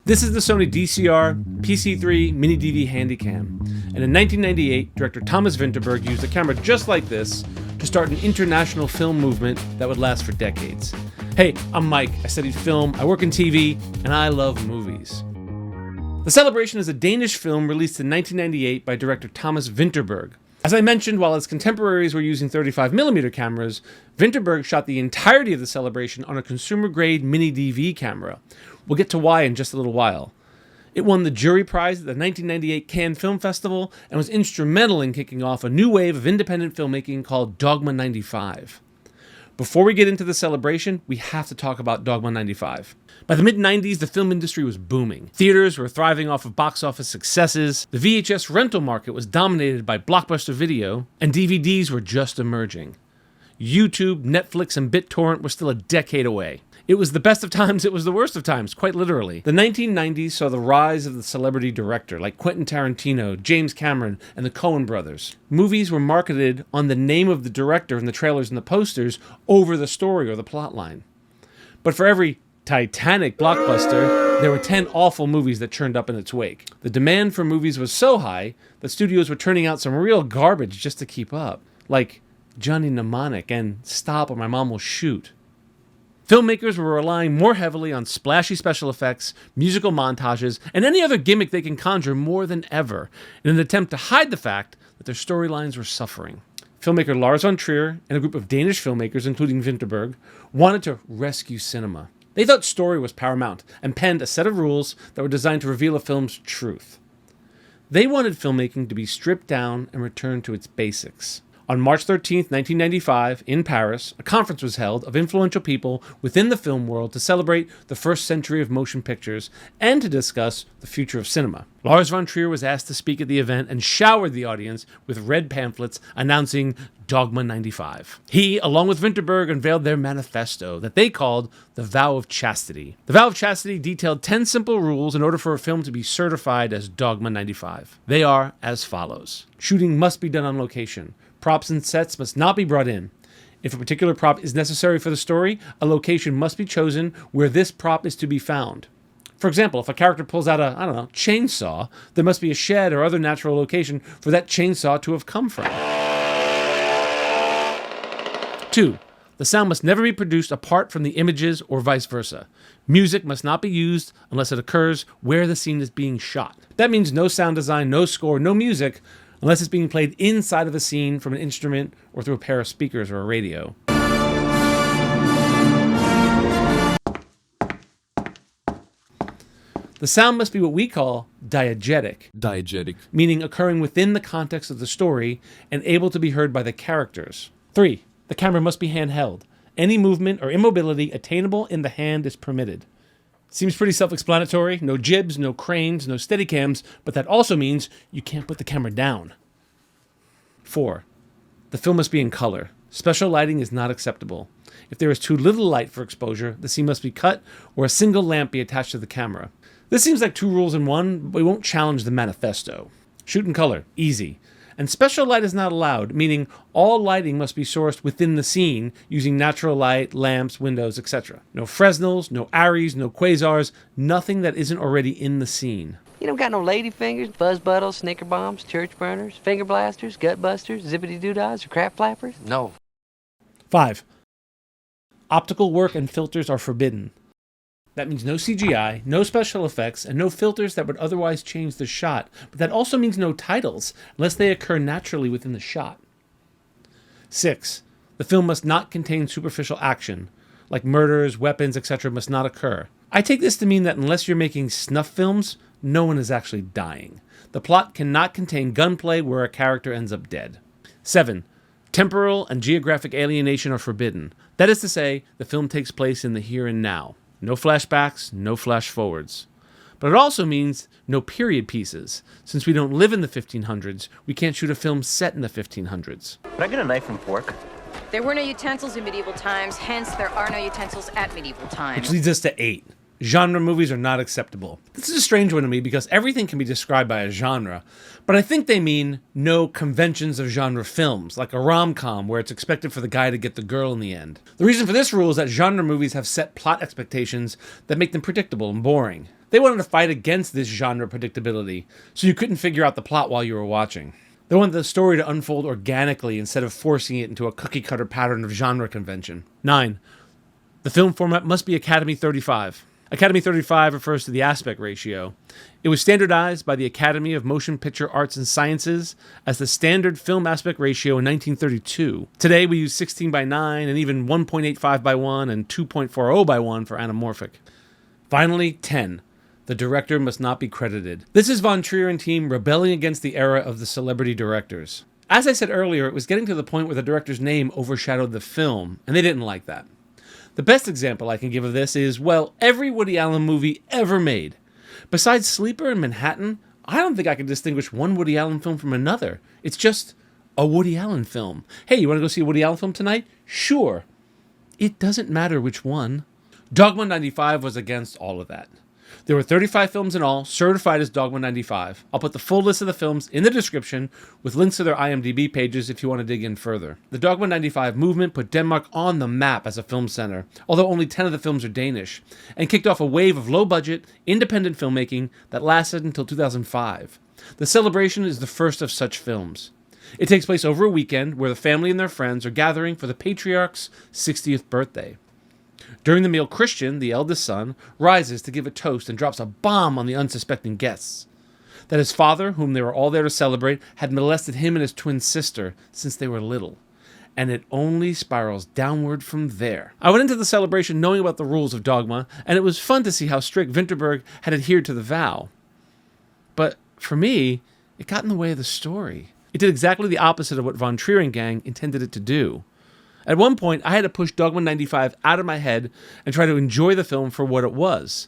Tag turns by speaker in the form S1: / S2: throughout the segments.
S1: This is the Sony DCR PC3 MiniDV Handycam, and in 1998, director Thomas Vinterberg used a camera just like this to start an international film movement that would last for decades. Hey, I'm Mike, I studied film, I work in TV, and I love movies. The Celebration is a Danish film released in 1998 by director Thomas Vinterberg. As I mentioned, while his contemporaries were using 35mm cameras, Vinterberg shot the entirety of The Celebration on a consumer-grade MiniDV camera. We'll get to why in just a little while. It won the jury prize at the 1998 Cannes Film Festival and was instrumental in kicking off a new wave of independent filmmaking called Dogma 95. Before we get into The Celebration, we have to talk about Dogma 95. By the mid-90s, the film industry was booming. Theaters were thriving off of box office successes, the VHS rental market was dominated by Blockbuster Video, and DVDs were just emerging. YouTube, Netflix, and BitTorrent were still a decade away. It was the best of times, it was the worst of times, quite literally. The 1990s saw the rise of the celebrity director like Quentin Tarantino, James Cameron, and the Coen brothers. Movies were marketed on the name of the director in the trailers and the posters over the story or the plotline. But for every Titanic blockbuster, there were 10 awful movies that churned up in its wake. The demand for movies was so high that studios were turning out some real garbage just to keep up, like Johnny Mnemonic and Stop or My Mom Will Shoot. Filmmakers were relying more heavily on splashy special effects, musical montages, and any other gimmick they can conjure more than ever, in an attempt to hide the fact that their storylines were suffering. Filmmaker Lars von Trier and a group of Danish filmmakers, including Vinterberg, wanted to rescue cinema. They thought story was paramount, and penned a set of rules that were designed to reveal a film's truth. They wanted filmmaking to be stripped down and returned to its basics. On March 13, 1995, in Paris, a conference was held of influential people within the film world to celebrate the first century of motion pictures and to discuss the future of cinema. Lars von Trier was asked to speak at the event and showered the audience with red pamphlets announcing Dogma 95. He, along with Vinterberg, unveiled their manifesto that they called the Vow of Chastity. The Vow of Chastity detailed 10 simple rules in order for a film to be certified as Dogma 95. They are as follows. Shooting must be done on location. Props and sets must not be brought in. If a particular prop is necessary for the story, a location must be chosen where this prop is to be found. For example, if a character pulls out a, chainsaw, there must be a shed or other natural location for that chainsaw to have come from. 2. The sound must never be produced apart from the images or vice versa. Music must not be used unless it occurs where the scene is being shot. That means no sound design, no score, no music, unless it's being played inside of a scene from an instrument or through a pair of speakers or a radio. The sound must be what we call diegetic, meaning occurring within the context of the story and able to be heard by the characters. 3. The camera must be handheld. Any movement or immobility attainable in the hand is permitted. Seems pretty self-explanatory. No jibs, no cranes, no steadicams, but that also means you can't put the camera down. 4. The film must be in color. Special lighting is not acceptable. If there is too little light for exposure, the scene must be cut or a single lamp be attached to the camera. This seems like 2 rules in one, but we won't challenge the manifesto. Shoot in color. Easy. And special light is not allowed, meaning all lighting must be sourced within the scene using natural light, lamps, windows, etc. No Fresnels, no Aries, no Quasars, nothing that isn't already in the scene.
S2: You don't got no lady fingers, fuzz buttles, snicker bombs, church burners, finger blasters, gut busters, zippity doodahs, or crap flappers? No.
S1: 5. Optical work and filters are forbidden. That means no CGI, no special effects, and no filters that would otherwise change the shot. But that also means no titles, unless they occur naturally within the shot. 6. The film must not contain superficial action, like murders, weapons, etc. must not occur. I take this to mean that unless you're making snuff films, no one is actually dying. The plot cannot contain gunplay where a character ends up dead. 7. Temporal and geographic alienation are forbidden. That is to say, the film takes place in the here and now. No flashbacks, no flash forwards. But it also means no period pieces. Since we don't live in the 1500s, we can't shoot a film set in the 1500s.
S3: Can I get a knife and fork?
S4: There were no utensils in medieval times, hence there are no utensils at medieval times.
S1: Which leads us to 8. Genre movies are not acceptable. This is a strange one to me because everything can be described by a genre, but I think they mean no conventions of genre films, like a rom-com where it's expected for the guy to get the girl in the end. The reason for this rule is that genre movies have set plot expectations that make them predictable and boring. They wanted to fight against this genre predictability, so you couldn't figure out the plot while you were watching. They wanted the story to unfold organically instead of forcing it into a cookie-cutter pattern of genre convention. 9. The film format must be Academy 35. Academy 35 refers to the aspect ratio. It was standardized by the Academy of Motion Picture Arts and Sciences as the standard film aspect ratio in 1932. Today we use 16 by 9 and even 1.85 by 1 and 2.40 by 1 for anamorphic. Finally, 10. The director must not be credited. This is von Trier and team rebelling against the era of the celebrity directors. As I said earlier, it was getting to the point where the director's name overshadowed the film, and they didn't like that. The best example I can give of this is, well, every Woody Allen movie ever made. Besides Sleeper and Manhattan, I don't think I can distinguish one Woody Allen film from another. It's just a Woody Allen film. Hey, you want to go see a Woody Allen film tonight? Sure. It doesn't matter which one. Dogma 95 was against all of that. There were 35 films in all, certified as Dogma 95. I'll put the full list of the films in the description with links to their IMDb pages if you want to dig in further. The Dogma 95 movement put Denmark on the map as a film center, although only 10 of the films are Danish, and kicked off a wave of low-budget, independent filmmaking that lasted until 2005. The Celebration is the first of such films. It takes place over a weekend where the family and their friends are gathering for the patriarch's 60th birthday. During the meal, Christian, the eldest son, rises to give a toast and drops a bomb on the unsuspecting guests. That his father, whom they were all there to celebrate, had molested him and his twin sister since they were little. And it only spirals downward from there. I went into the celebration knowing about the rules of Dogma, and it was fun to see how strict Vinterberg had adhered to the vow. But for me, it got in the way of the story. It did exactly the opposite of what von Trier and gang intended it to do. At one point, I had to push Dogma 95 out of my head and try to enjoy the film for what it was.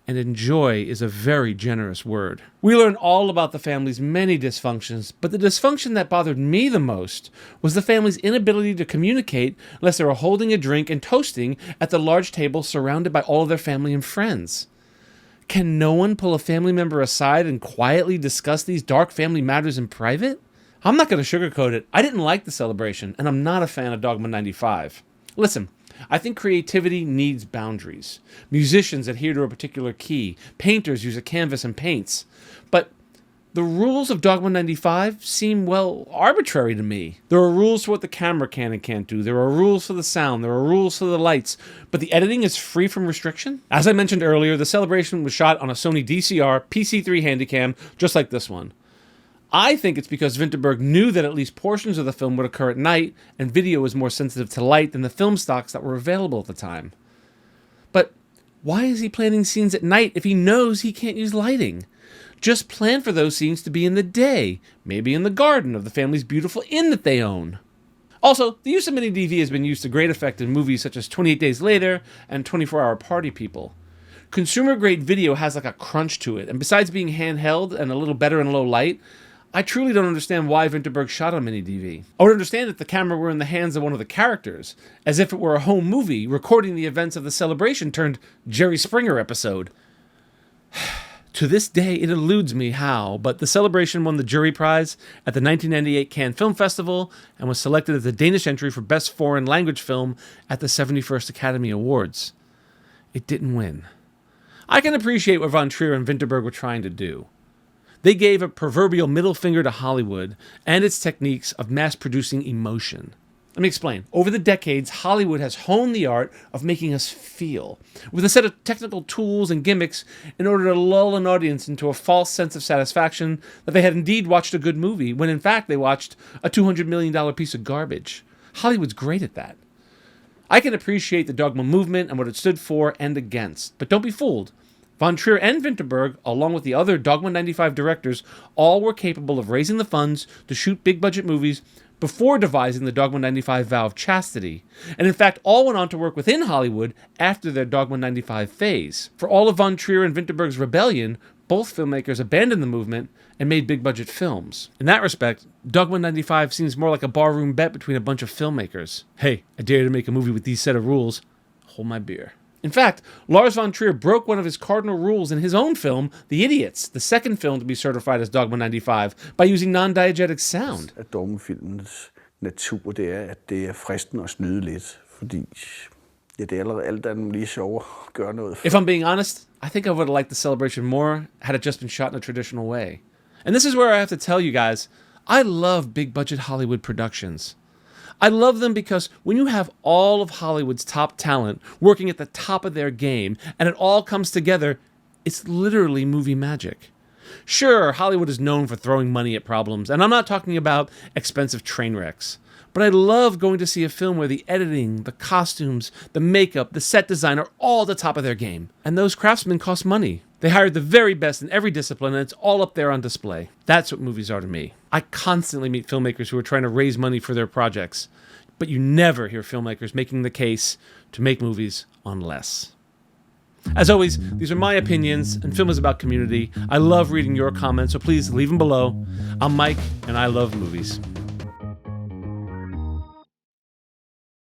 S1: And enjoy is a very generous word. We learn all about the family's many dysfunctions, but the dysfunction that bothered me the most was the family's inability to communicate unless they were holding a drink and toasting at the large table surrounded by all of their family and friends. Can no one pull a family member aside and quietly discuss these dark family matters in private? I'm not going to sugarcoat it. I didn't like the celebration, and I'm not a fan of Dogma 95. Listen, I think creativity needs boundaries. Musicians adhere to a particular key. Painters use a canvas and paints. But the rules of Dogma 95 seem, well, arbitrary to me. There are rules for what the camera can and can't do. There are rules for the sound. There are rules for the lights. But the editing is free from restriction? As I mentioned earlier, the celebration was shot on a Sony DCR PC3 Handycam, just like this one. I think it's because Vinterberg knew that at least portions of the film would occur at night, and video was more sensitive to light than the film stocks that were available at the time. But why is he planning scenes at night if he knows he can't use lighting? Just plan for those scenes to be in the day, maybe in the garden of the family's beautiful inn that they own. Also, the use of MiniDV has been used to great effect in movies such as 28 Days Later and 24-Hour Party People. Consumer-grade video has like a crunch to it, and besides being handheld and a little better in low light, I truly don't understand why Vinterberg shot on MiniDV. I would understand if the camera were in the hands of one of the characters, as if it were a home movie recording the events of the celebration turned Jerry Springer episode. To this day, it eludes me how, but the celebration won the jury prize at the 1998 Cannes Film Festival and was selected as the Danish entry for Best Foreign Language Film at the 71st Academy Awards. It didn't win. I can appreciate what von Trier and Vinterberg were trying to do. They gave a proverbial middle finger to Hollywood and its techniques of mass-producing emotion. Let me explain. Over the decades, Hollywood has honed the art of making us feel, with a set of technical tools and gimmicks in order to lull an audience into a false sense of satisfaction that they had indeed watched a good movie, when in fact they watched a $200 million piece of garbage. Hollywood's great at that. I can appreciate the Dogma movement and what it stood for and against, but don't be fooled. Von Trier and Vinterberg, along with the other Dogma 95 directors, all were capable of raising the funds to shoot big-budget movies before devising the Dogma 95 vow of chastity, and in fact all went on to work within Hollywood after their Dogma 95 phase. For all of Von Trier and Vinterberg's rebellion, both filmmakers abandoned the movement and made big-budget films. In that respect, Dogma 95 seems more like a barroom bet between a bunch of filmmakers. Hey, I dare you to make a movie with these set of rules. Hold my beer. In fact, Lars von Trier broke one of his cardinal rules in his own film, The Idiots, the second film to be certified as Dogma 95, by using non-diegetic sound.
S3: Dogmefilmens natur, det at det fristende at snyde lidt, fordi Ja, det er alt andet lige sjovere at gøre noget.
S1: If I'm being honest, I think I would have liked the celebration more had it just been shot in a traditional way. And this is where I have to tell you guys, I love big budget Hollywood productions. I love them because when you have all of Hollywood's top talent working at the top of their game and it all comes together, it's literally movie magic. Sure, Hollywood is known for throwing money at problems, and I'm not talking about expensive train wrecks. But I love going to see a film where the editing, the costumes, the makeup, the set design are all at the top of their game. And those craftsmen cost money. They hired the very best in every discipline, and it's all up there on display. That's what movies are to me. I constantly meet filmmakers who are trying to raise money for their projects, but you never hear filmmakers making the case to make movies on less. As always, these are my opinions, and film is about community. I love reading your comments, so please leave them below. I'm Mike, and I love movies.